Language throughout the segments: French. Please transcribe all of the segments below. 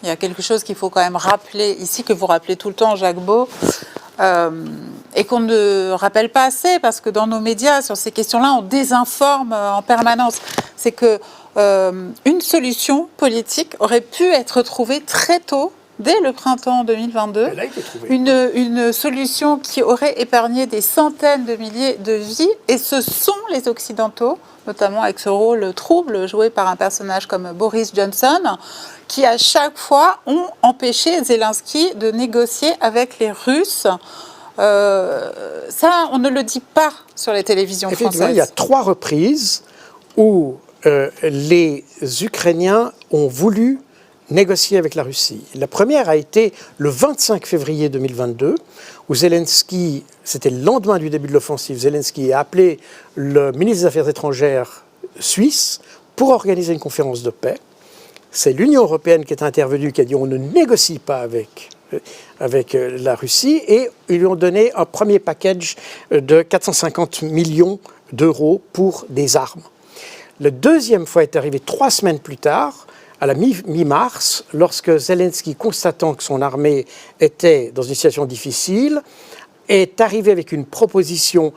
Il y a quelque chose qu'il faut quand même rappeler ici, que vous rappelez tout le temps, Jacques Beau, et qu'on ne rappelle pas assez, parce que dans nos médias, sur ces questions-là, on désinforme en permanence. C'est que une solution politique aurait pu être trouvée très tôt, dès le printemps 2022, une solution qui aurait épargné des centaines de milliers de vies, et ce sont les Occidentaux, notamment avec ce rôle trouble joué par un personnage comme Boris Johnson, qui à chaque fois ont empêché Zelensky de négocier avec les Russes. Ça, on ne le dit pas sur les télévisions françaises. Il y a 3 reprises où les Ukrainiens ont voulu négocier avec la Russie. La première a été le 25 février 2022, où Zelensky, c'était le lendemain du début de l'offensive, Zelensky a appelé le ministre des Affaires étrangères suisse pour organiser une conférence de paix. C'est l'Union européenne qui est intervenue, qui a dit on ne négocie pas avec la Russie, et ils lui ont donné un premier package de 450 millions d'euros pour des armes. La deuxième fois est arrivée 3 semaines plus tard, à la mi-mars, lorsque Zelensky, constatant que son armée était dans une situation difficile, est arrivé avec une proposition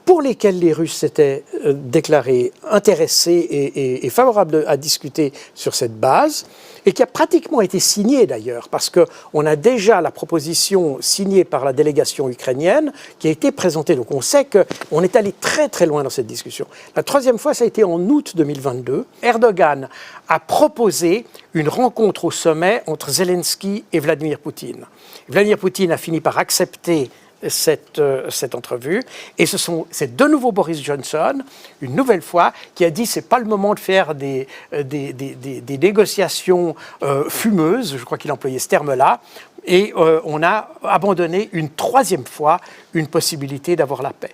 pour lesquelles les Russes s'étaient déclarés intéressés et favorables à discuter sur cette base, et qui a pratiquement été signée d'ailleurs, parce qu'on a déjà la proposition signée par la délégation ukrainienne qui a été présentée. Donc on sait qu'on est allé très très loin dans cette discussion. La troisième fois, ça a été en août 2022. Erdogan a proposé une rencontre au sommet entre Zelensky et Vladimir Poutine. Vladimir Poutine a fini par accepter cette entrevue, et c'est de nouveau Boris Johnson, une nouvelle fois, qui a dit c'est pas le moment de faire des négociations fumeuses, je crois qu'il employait ce terme-là, et on a abandonné une troisième fois une possibilité d'avoir la paix.